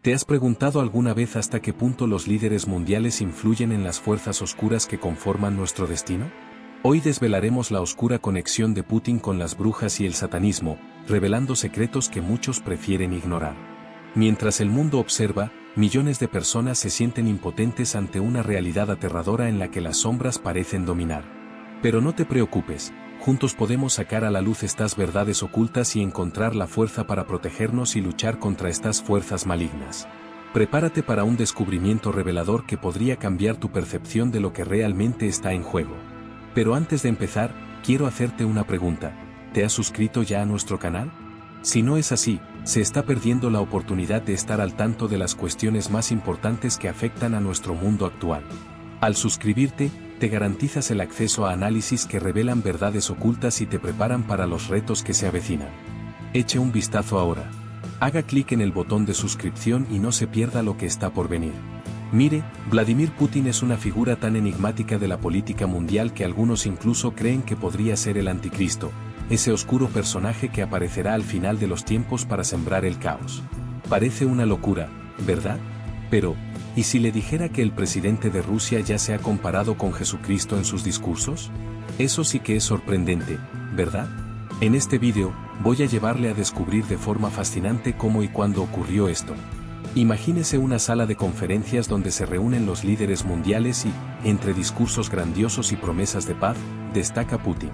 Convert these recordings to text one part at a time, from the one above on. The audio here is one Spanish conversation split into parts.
¿Te has preguntado alguna vez hasta qué punto los líderes mundiales influyen en las fuerzas oscuras que conforman nuestro destino? Hoy desvelaremos la oscura conexión de Putin con las brujas y el satanismo, revelando secretos que muchos prefieren ignorar. Mientras el mundo observa, millones de personas se sienten impotentes ante una realidad aterradora en la que las sombras parecen dominar. Pero no te preocupes, juntos podemos sacar a la luz estas verdades ocultas y encontrar la fuerza para protegernos y luchar contra estas fuerzas malignas. Prepárate para un descubrimiento revelador que podría cambiar tu percepción de lo que realmente está en juego. Pero antes de empezar, quiero hacerte una pregunta. ¿Te has suscrito ya a nuestro canal? Si no es así, se está perdiendo la oportunidad de estar al tanto de las cuestiones más importantes que afectan a nuestro mundo actual. Al suscribirte, te garantizas el acceso a análisis que revelan verdades ocultas y te preparan para los retos que se avecinan. Eche un vistazo ahora. Haga clic en el botón de suscripción y no se pierda lo que está por venir. Mire, Vladimir Putin es una figura tan enigmática de la política mundial que algunos incluso creen que podría ser el anticristo, ese oscuro personaje que aparecerá al final de los tiempos para sembrar el caos. Parece una locura, ¿verdad? Pero, ¿y si le dijera que el presidente de Rusia ya se ha comparado con Jesucristo en sus discursos? Eso sí que es sorprendente, ¿verdad? En este vídeo, voy a llevarle a descubrir de forma fascinante cómo y cuándo ocurrió esto. Imagínese una sala de conferencias donde se reúnen los líderes mundiales y, entre discursos grandiosos y promesas de paz, destaca Putin.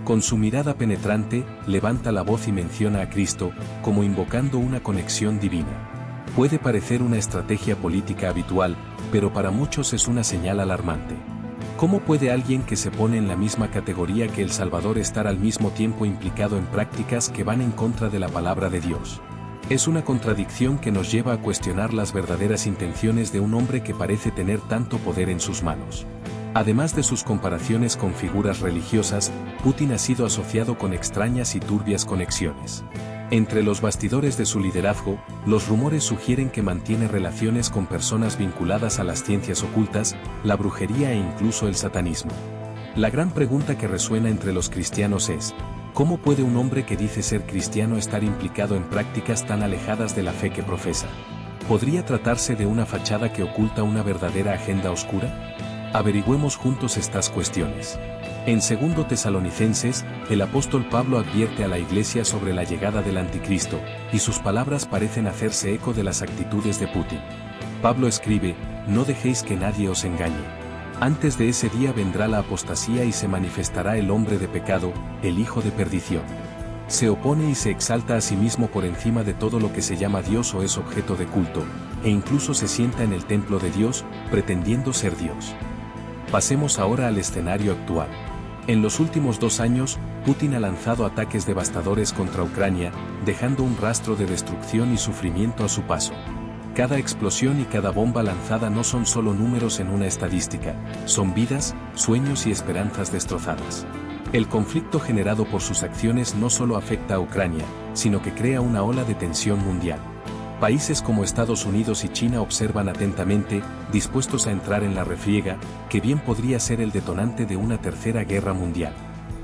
Con su mirada penetrante, levanta la voz y menciona a Cristo, como invocando una conexión divina. Puede parecer una estrategia política habitual, pero para muchos es una señal alarmante. ¿Cómo puede alguien que se pone en la misma categoría que el Salvador estar al mismo tiempo implicado en prácticas que van en contra de la palabra de Dios? Es una contradicción que nos lleva a cuestionar las verdaderas intenciones de un hombre que parece tener tanto poder en sus manos. Además de sus comparaciones con figuras religiosas, Putin ha sido asociado con extrañas y turbias conexiones. Entre los bastidores de su liderazgo, los rumores sugieren que mantiene relaciones con personas vinculadas a las ciencias ocultas, la brujería e incluso el satanismo. La gran pregunta que resuena entre los cristianos es: ¿cómo puede un hombre que dice ser cristiano estar implicado en prácticas tan alejadas de la fe que profesa? ¿Podría tratarse de una fachada que oculta una verdadera agenda oscura? Averigüemos juntos estas cuestiones. En 2 Tesalonicenses, el apóstol Pablo advierte a la iglesia sobre la llegada del anticristo, y sus palabras parecen hacerse eco de las actitudes de Putin. Pablo escribe: no dejéis que nadie os engañe. Antes de ese día vendrá la apostasía y se manifestará el hombre de pecado, el hijo de perdición. Se opone y se exalta a sí mismo por encima de todo lo que se llama Dios o es objeto de culto, e incluso se sienta en el templo de Dios, pretendiendo ser Dios. Pasemos ahora al escenario actual. En los últimos 2 años, Putin ha lanzado ataques devastadores contra Ucrania, dejando un rastro de destrucción y sufrimiento a su paso. Cada explosión y cada bomba lanzada no son solo números en una estadística, son vidas, sueños y esperanzas destrozadas. El conflicto generado por sus acciones no solo afecta a Ucrania, sino que crea una ola de tensión mundial. Países como Estados Unidos y China observan atentamente, dispuestos a entrar en la refriega, que bien podría ser el detonante de una tercera guerra mundial.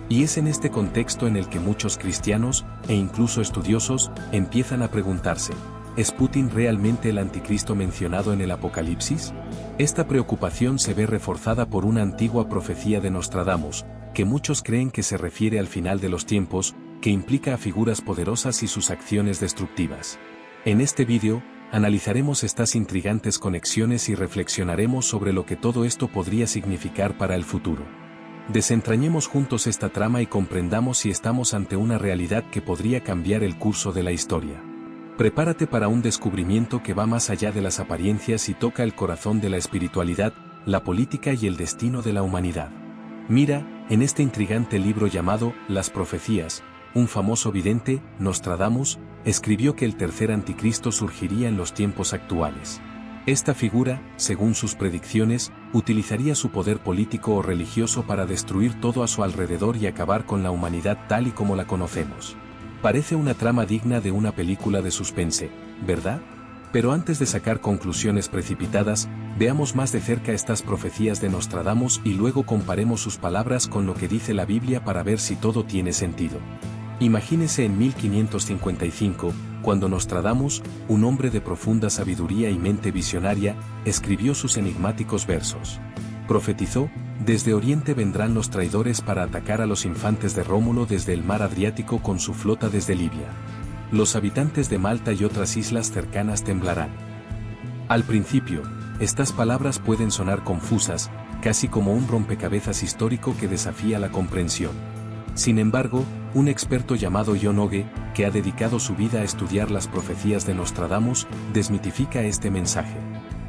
Y es en este contexto en el que muchos cristianos, e incluso estudiosos, empiezan a preguntarse: ¿es Putin realmente el anticristo mencionado en el Apocalipsis? Esta preocupación se ve reforzada por una antigua profecía de Nostradamus, que muchos creen que se refiere al final de los tiempos, que implica a figuras poderosas y sus acciones destructivas. En este vídeo, analizaremos estas intrigantes conexiones y reflexionaremos sobre lo que todo esto podría significar para el futuro. Desentrañemos juntos esta trama y comprendamos si estamos ante una realidad que podría cambiar el curso de la historia. Prepárate para un descubrimiento que va más allá de las apariencias y toca el corazón de la espiritualidad, la política y el destino de la humanidad. Mira, en este intrigante libro llamado Las Profecías, un famoso vidente, Nostradamus, escribió que el tercer anticristo surgiría en los tiempos actuales. Esta figura, según sus predicciones, utilizaría su poder político o religioso para destruir todo a su alrededor y acabar con la humanidad tal y como la conocemos. Parece una trama digna de una película de suspense, ¿verdad? Pero antes de sacar conclusiones precipitadas, veamos más de cerca estas profecías de Nostradamus y luego comparemos sus palabras con lo que dice la Biblia para ver si todo tiene sentido. Imagínese en 1555, cuando Nostradamus, un hombre de profunda sabiduría y mente visionaria, escribió sus enigmáticos versos. Profetizó: desde Oriente vendrán los traidores para atacar a los infantes de Rómulo desde el mar Adriático con su flota desde Libia. Los habitantes de Malta y otras islas cercanas temblarán. Al principio, estas palabras pueden sonar confusas, casi como un rompecabezas histórico que desafía la comprensión. Sin embargo, un experto llamado John Oge, que ha dedicado su vida a estudiar las profecías de Nostradamus, desmitifica este mensaje.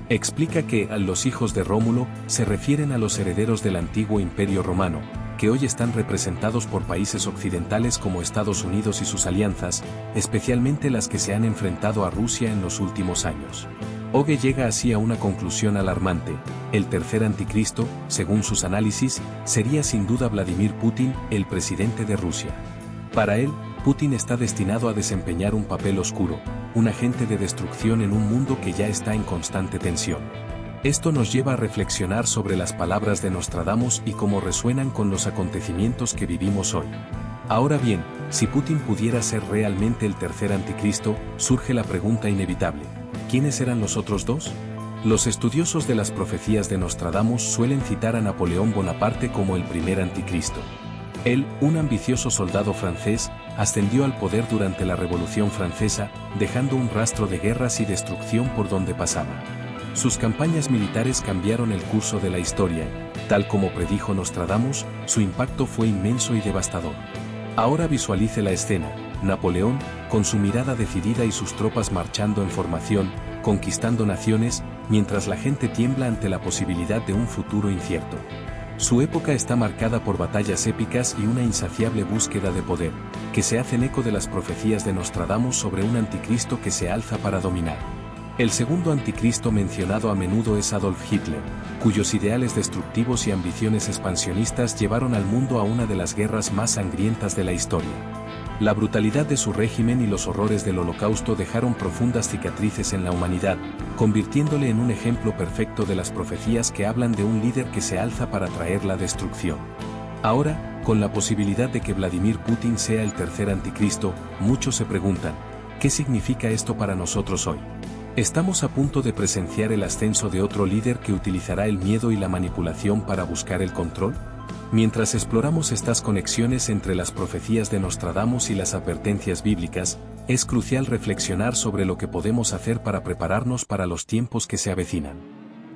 Explica que los hijos de Rómulo se refieren a los herederos del antiguo Imperio Romano, que hoy están representados por países occidentales como Estados Unidos y sus alianzas, especialmente las que se han enfrentado a Rusia en los últimos años. Oge llega así a una conclusión alarmante: el tercer anticristo, según sus análisis, sería sin duda Vladimir Putin, el presidente de Rusia. Para él, Putin está destinado a desempeñar un papel oscuro, un agente de destrucción en un mundo que ya está en constante tensión. Esto nos lleva a reflexionar sobre las palabras de Nostradamus y cómo resuenan con los acontecimientos que vivimos hoy. Ahora bien, si Putin pudiera ser realmente el tercer anticristo, surge la pregunta inevitable: ¿quiénes eran los otros dos? Los estudiosos de las profecías de Nostradamus suelen citar a Napoleón Bonaparte como el primer anticristo. Él, un ambicioso soldado francés, ascendió al poder durante la Revolución Francesa, dejando un rastro de guerras y destrucción por donde pasaba. Sus campañas militares cambiaron el curso de la historia, tal como predijo Nostradamus, su impacto fue inmenso y devastador. Ahora visualice la escena: Napoleón, con su mirada decidida y sus tropas marchando en formación, conquistando naciones, mientras la gente tiembla ante la posibilidad de un futuro incierto. Su época está marcada por batallas épicas y una insaciable búsqueda de poder, que se hacen eco de las profecías de Nostradamus sobre un anticristo que se alza para dominar. El segundo anticristo mencionado a menudo es Adolf Hitler, cuyos ideales destructivos y ambiciones expansionistas llevaron al mundo a una de las guerras más sangrientas de la historia. La brutalidad de su régimen y los horrores del Holocausto dejaron profundas cicatrices en la humanidad, convirtiéndole en un ejemplo perfecto de las profecías que hablan de un líder que se alza para traer la destrucción. Ahora, con la posibilidad de que Vladimir Putin sea el tercer anticristo, muchos se preguntan: ¿qué significa esto para nosotros hoy? ¿Estamos a punto de presenciar el ascenso de otro líder que utilizará el miedo y la manipulación para buscar el control? Mientras exploramos estas conexiones entre las profecías de Nostradamus y las advertencias bíblicas, es crucial reflexionar sobre lo que podemos hacer para prepararnos para los tiempos que se avecinan.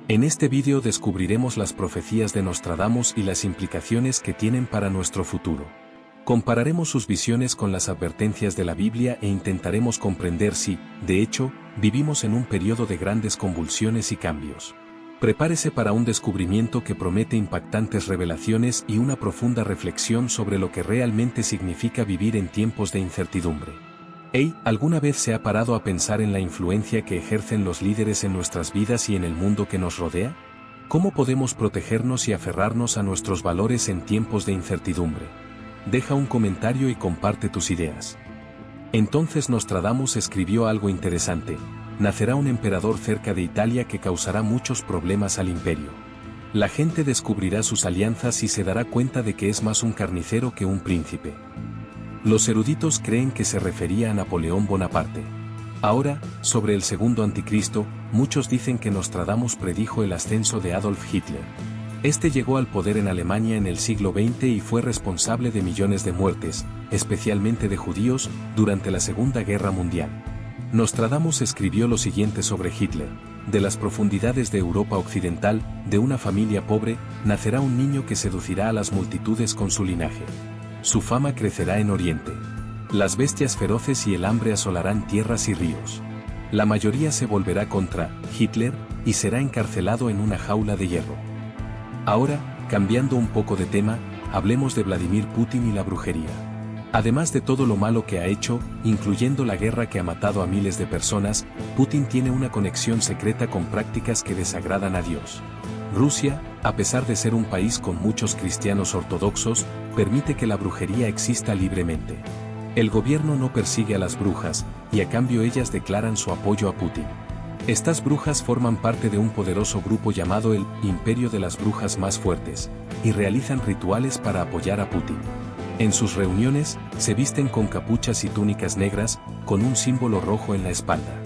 En este vídeo descubriremos las profecías de Nostradamus y las implicaciones que tienen para nuestro futuro. Compararemos sus visiones con las advertencias de la Biblia e intentaremos comprender si, de hecho, vivimos en un periodo de grandes convulsiones y cambios. Prepárese para un descubrimiento que promete impactantes revelaciones y una profunda reflexión sobre lo que realmente significa vivir en tiempos de incertidumbre. Hey, ¿alguna vez se ha parado a pensar en la influencia que ejercen los líderes en nuestras vidas y en el mundo que nos rodea? ¿Cómo podemos protegernos y aferrarnos a nuestros valores en tiempos de incertidumbre? Deja un comentario y comparte tus ideas. Entonces Nostradamus escribió algo interesante: nacerá un emperador cerca de Italia que causará muchos problemas al imperio. La gente descubrirá sus alianzas y se dará cuenta de que es más un carnicero que un príncipe. Los eruditos creen que se refería a Napoleón Bonaparte. Ahora, sobre el segundo anticristo, muchos dicen que Nostradamus predijo el ascenso de Adolf Hitler. Este llegó al poder en Alemania en el siglo XX y fue responsable de millones de muertes, especialmente de judíos, durante la Segunda Guerra Mundial. Nostradamus escribió lo siguiente sobre Hitler: de las profundidades de Europa Occidental, de una familia pobre, nacerá un niño que seducirá a las multitudes con su linaje. Su fama crecerá en Oriente. Las bestias feroces y el hambre asolarán tierras y ríos. La mayoría se volverá contra Hitler y será encarcelado en una jaula de hierro. Ahora, cambiando un poco de tema, hablemos de Vladimir Putin y la brujería. Además de todo lo malo que ha hecho, incluyendo la guerra que ha matado a miles de personas, Putin tiene una conexión secreta con prácticas que desagradan a Dios. Rusia, a pesar de ser un país con muchos cristianos ortodoxos, permite que la brujería exista libremente. El gobierno no persigue a las brujas, y a cambio ellas declaran su apoyo a Putin. Estas brujas forman parte de un poderoso grupo llamado el Imperio de las Brujas Más Fuertes, y realizan rituales para apoyar a Putin. En sus reuniones, se visten con capuchas y túnicas negras, con un símbolo rojo en la espalda.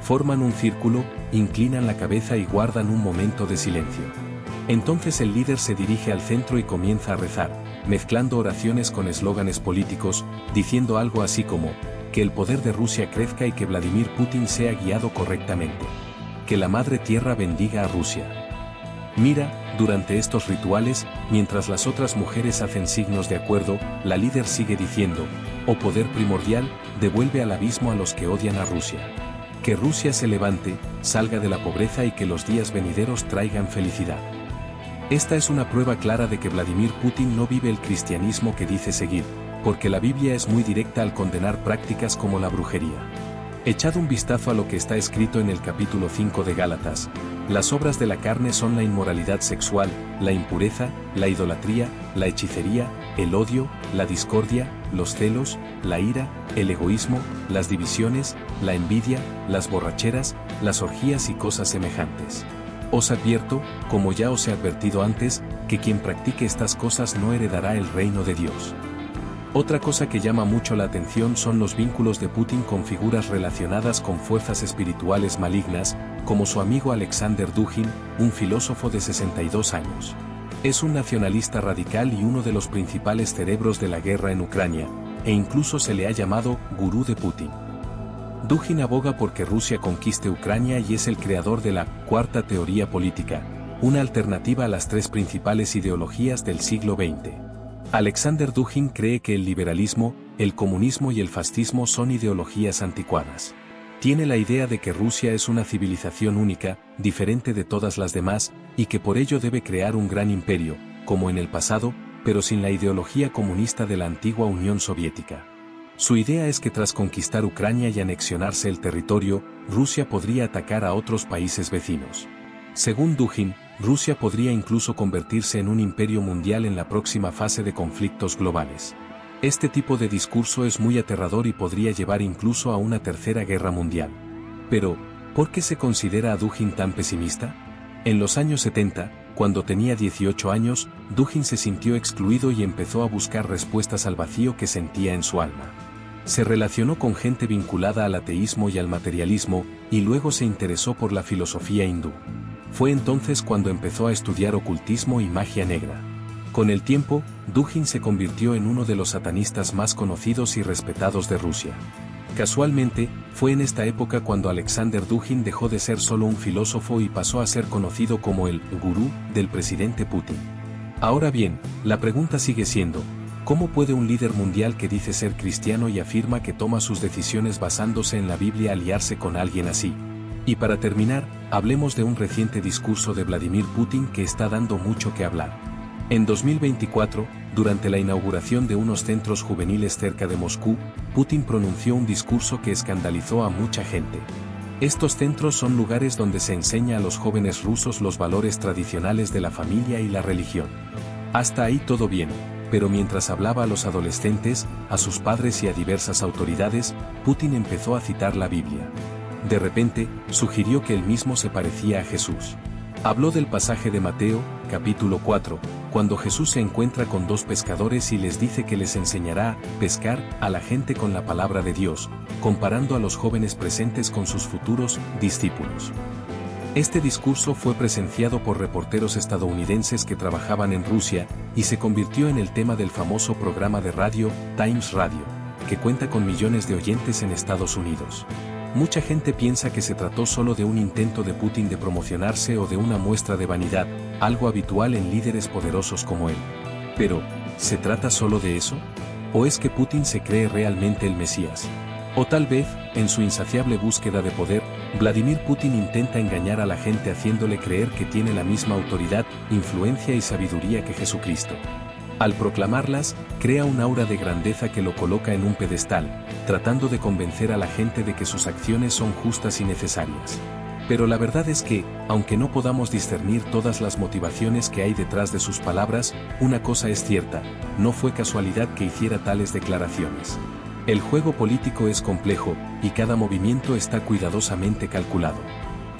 Forman un círculo, inclinan la cabeza y guardan un momento de silencio. Entonces el líder se dirige al centro y comienza a rezar, mezclando oraciones con eslóganes políticos, diciendo algo así como, que el poder de Rusia crezca y que Vladimir Putin sea guiado correctamente. Que la Madre Tierra bendiga a Rusia. Mira, durante estos rituales, mientras las otras mujeres hacen signos de acuerdo, la líder sigue diciendo, oh poder primordial, devuelve al abismo a los que odian a Rusia. Que Rusia se levante, salga de la pobreza y que los días venideros traigan felicidad. Esta es una prueba clara de que Vladimir Putin no vive el cristianismo que dice seguir, porque la Biblia es muy directa al condenar prácticas como la brujería. Echad un vistazo a lo que está escrito en el capítulo 5 de Gálatas. Las obras de la carne son la inmoralidad sexual, la impureza, la idolatría, la hechicería, el odio, la discordia, los celos, la ira, el egoísmo, las divisiones, la envidia, las borracheras, las orgías y cosas semejantes. Os advierto, como ya os he advertido antes, que quien practique estas cosas no heredará el reino de Dios. Otra cosa que llama mucho la atención son los vínculos de Putin con figuras relacionadas con fuerzas espirituales malignas, como su amigo Alexander Dugin, un filósofo de 62 años. Es un nacionalista radical y uno de los principales cerebros de la guerra en Ucrania, e incluso se le ha llamado gurú de Putin. Dugin aboga porque Rusia conquiste Ucrania y es el creador de la cuarta teoría política, una alternativa a las tres principales ideologías del siglo XX. Alexander Dugin cree que el liberalismo, el comunismo y el fascismo son ideologías anticuadas. Tiene la idea de que Rusia es una civilización única, diferente de todas las demás, y que por ello debe crear un gran imperio, como en el pasado, pero sin la ideología comunista de la antigua Unión Soviética. Su idea es que tras conquistar Ucrania y anexionarse el territorio, Rusia podría atacar a otros países vecinos. Según Dugin, Rusia podría incluso convertirse en un imperio mundial en la próxima fase de conflictos globales. Este tipo de discurso es muy aterrador y podría llevar incluso a una tercera guerra mundial. Pero, ¿por qué se considera a Dugin tan pesimista? En los años 70, cuando tenía 18 años, Dugin se sintió excluido y empezó a buscar respuestas al vacío que sentía en su alma. Se relacionó con gente vinculada al ateísmo y al materialismo, y luego se interesó por la filosofía hindú. Fue entonces cuando empezó a estudiar ocultismo y magia negra. Con el tiempo, Dugin se convirtió en uno de los satanistas más conocidos y respetados de Rusia. Casualmente, fue en esta época cuando Alexander Dugin dejó de ser solo un filósofo y pasó a ser conocido como el gurú del presidente Putin. Ahora bien, la pregunta sigue siendo, ¿cómo puede un líder mundial que dice ser cristiano y afirma que toma sus decisiones basándose en la Biblia aliarse con alguien así? Y para terminar, hablemos de un reciente discurso de Vladimir Putin que está dando mucho que hablar. En 2024, durante la inauguración de unos centros juveniles cerca de Moscú, Putin pronunció un discurso que escandalizó a mucha gente. Estos centros son lugares donde se enseña a los jóvenes rusos los valores tradicionales de la familia y la religión. Hasta ahí todo bien, pero mientras hablaba a los adolescentes, a sus padres y a diversas autoridades, Putin empezó a citar la Biblia. De repente, sugirió que él mismo se parecía a Jesús. Habló del pasaje de Mateo, capítulo 4, cuando Jesús se encuentra con dos pescadores y les dice que les enseñará a pescar a la gente con la palabra de Dios, comparando a los jóvenes presentes con sus futuros discípulos. Este discurso fue presenciado por reporteros estadounidenses que trabajaban en Rusia y se convirtió en el tema del famoso programa de radio, Times Radio, que cuenta con millones de oyentes en Estados Unidos. Mucha gente piensa que se trató solo de un intento de Putin de promocionarse o de una muestra de vanidad, algo habitual en líderes poderosos como él. Pero, ¿se trata solo de eso? ¿O es que Putin se cree realmente el Mesías? O tal vez, en su insaciable búsqueda de poder, Vladimir Putin intenta engañar a la gente haciéndole creer que tiene la misma autoridad, influencia y sabiduría que Jesucristo. Al proclamarlas, crea un aura de grandeza que lo coloca en un pedestal, tratando de convencer a la gente de que sus acciones son justas y necesarias. Pero la verdad es que, aunque no podamos discernir todas las motivaciones que hay detrás de sus palabras, una cosa es cierta, no fue casualidad que hiciera tales declaraciones. El juego político es complejo, y cada movimiento está cuidadosamente calculado.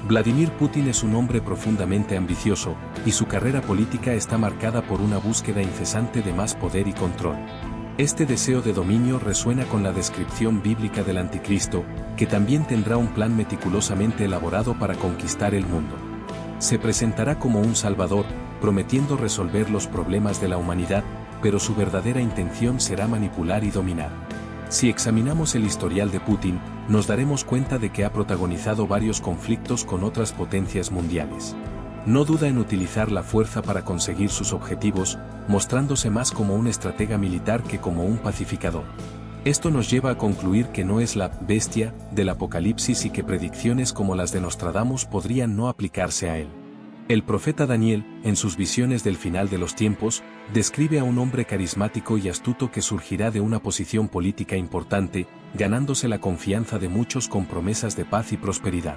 Vladimir Putin es un hombre profundamente ambicioso, y su carrera política está marcada por una búsqueda incesante de más poder y control. Este deseo de dominio resuena con la descripción bíblica del anticristo, que también tendrá un plan meticulosamente elaborado para conquistar el mundo. Se presentará como un salvador, prometiendo resolver los problemas de la humanidad, pero su verdadera intención será manipular y dominar. Si examinamos el historial de Putin, nos daremos cuenta de que ha protagonizado varios conflictos con otras potencias mundiales. No duda en utilizar la fuerza para conseguir sus objetivos, mostrándose más como un estratega militar que como un pacificador. Esto nos lleva a concluir que no es la bestia del Apocalipsis y que predicciones como las de Nostradamus podrían no aplicarse a él. El profeta Daniel, en sus visiones del final de los tiempos, describe a un hombre carismático y astuto que surgirá de una posición política importante, ganándose la confianza de muchos con promesas de paz y prosperidad.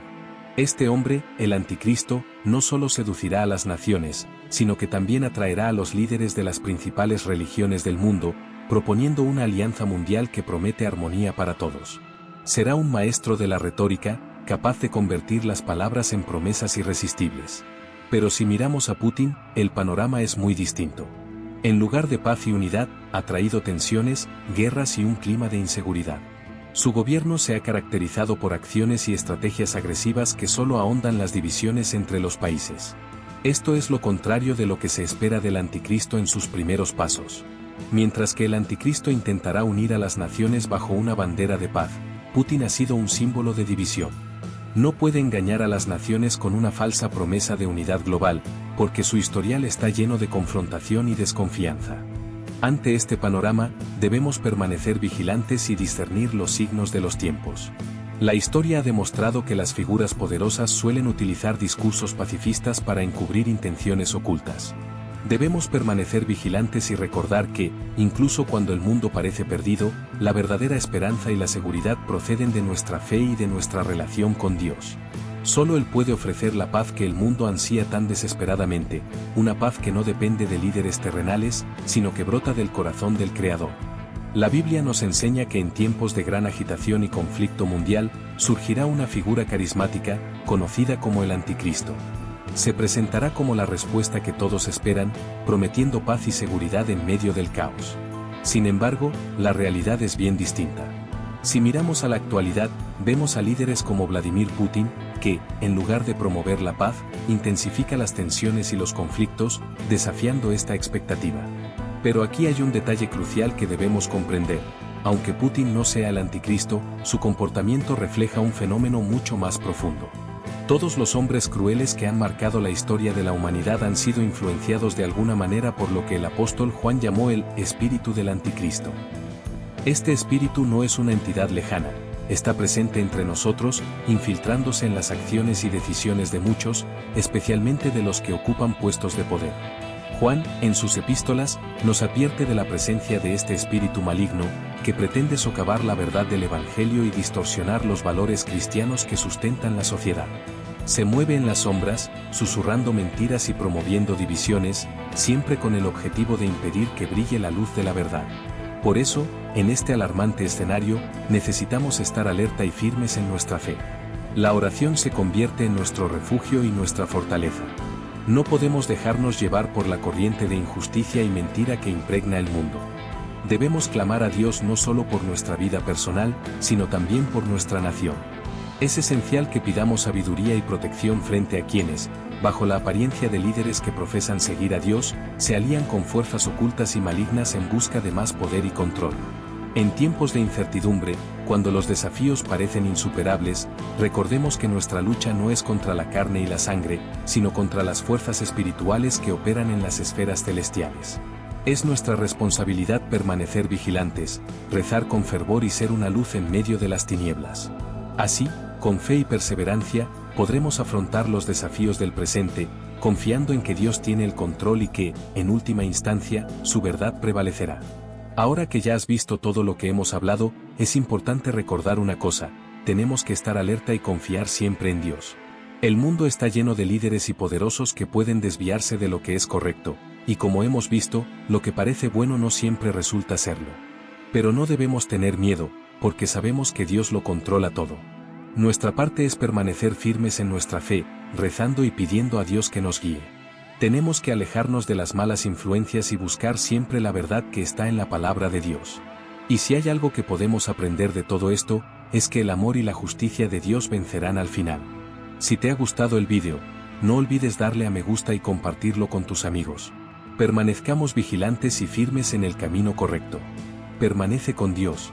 Este hombre, el anticristo, no solo seducirá a las naciones, sino que también atraerá a los líderes de las principales religiones del mundo, proponiendo una alianza mundial que promete armonía para todos. Será un maestro de la retórica, capaz de convertir las palabras en promesas irresistibles. Pero si miramos a Putin, el panorama es muy distinto. En lugar de paz y unidad, ha traído tensiones, guerras y un clima de inseguridad. Su gobierno se ha caracterizado por acciones y estrategias agresivas que solo ahondan las divisiones entre los países. Esto es lo contrario de lo que se espera del anticristo en sus primeros pasos. Mientras que el anticristo intentará unir a las naciones bajo una bandera de paz, Putin ha sido un símbolo de división. No puede engañar a las naciones con una falsa promesa de unidad global, porque su historial está lleno de confrontación y desconfianza. Ante este panorama, debemos permanecer vigilantes y discernir los signos de los tiempos. La historia ha demostrado que las figuras poderosas suelen utilizar discursos pacifistas para encubrir intenciones ocultas. Debemos permanecer vigilantes y recordar que, incluso cuando el mundo parece perdido, la verdadera esperanza y la seguridad proceden de nuestra fe y de nuestra relación con Dios. Solo Él puede ofrecer la paz que el mundo ansía tan desesperadamente, una paz que no depende de líderes terrenales, sino que brota del corazón del Creador. La Biblia nos enseña que en tiempos de gran agitación y conflicto mundial, surgirá una figura carismática, conocida como el Anticristo. Se presentará como la respuesta que todos esperan, prometiendo paz y seguridad en medio del caos. Sin embargo, la realidad es bien distinta. Si miramos a la actualidad, vemos a líderes como Vladimir Putin, que, en lugar de promover la paz, intensifica las tensiones y los conflictos, desafiando esta expectativa. Pero aquí hay un detalle crucial que debemos comprender. Aunque Putin no sea el anticristo, su comportamiento refleja un fenómeno mucho más profundo. Todos los hombres crueles que han marcado la historia de la humanidad han sido influenciados de alguna manera por lo que el apóstol Juan llamó el espíritu del anticristo. Este espíritu no es una entidad lejana, está presente entre nosotros, infiltrándose en las acciones y decisiones de muchos, especialmente de los que ocupan puestos de poder. Juan, en sus epístolas, nos advierte de la presencia de este espíritu maligno, que pretende socavar la verdad del Evangelio y distorsionar los valores cristianos que sustentan la sociedad. Se mueve en las sombras, susurrando mentiras y promoviendo divisiones, siempre con el objetivo de impedir que brille la luz de la verdad. Por eso, en este alarmante escenario, necesitamos estar alerta y firmes en nuestra fe. La oración se convierte en nuestro refugio y nuestra fortaleza. No podemos dejarnos llevar por la corriente de injusticia y mentira que impregna el mundo. Debemos clamar a Dios no solo por nuestra vida personal, sino también por nuestra nación. Es esencial que pidamos sabiduría y protección frente a quienes, bajo la apariencia de líderes que profesan seguir a Dios, se alían con fuerzas ocultas y malignas en busca de más poder y control. En tiempos de incertidumbre, cuando los desafíos parecen insuperables, recordemos que nuestra lucha no es contra la carne y la sangre, sino contra las fuerzas espirituales que operan en las esferas celestiales. Es nuestra responsabilidad permanecer vigilantes, rezar con fervor y ser una luz en medio de las tinieblas. Así, con fe y perseverancia, podremos afrontar los desafíos del presente, confiando en que Dios tiene el control y que, en última instancia, su verdad prevalecerá. Ahora que ya has visto todo lo que hemos hablado, es importante recordar una cosa: tenemos que estar alerta y confiar siempre en Dios. El mundo está lleno de líderes y poderosos que pueden desviarse de lo que es correcto, y como hemos visto, lo que parece bueno no siempre resulta serlo. Pero no debemos tener miedo, porque sabemos que Dios lo controla todo. Nuestra parte es permanecer firmes en nuestra fe, rezando y pidiendo a Dios que nos guíe. Tenemos que alejarnos de las malas influencias y buscar siempre la verdad que está en la palabra de Dios. Y si hay algo que podemos aprender de todo esto, es que el amor y la justicia de Dios vencerán al final. Si te ha gustado el vídeo, no olvides darle a me gusta y compartirlo con tus amigos. Permanezcamos vigilantes y firmes en el camino correcto. Permanece con Dios.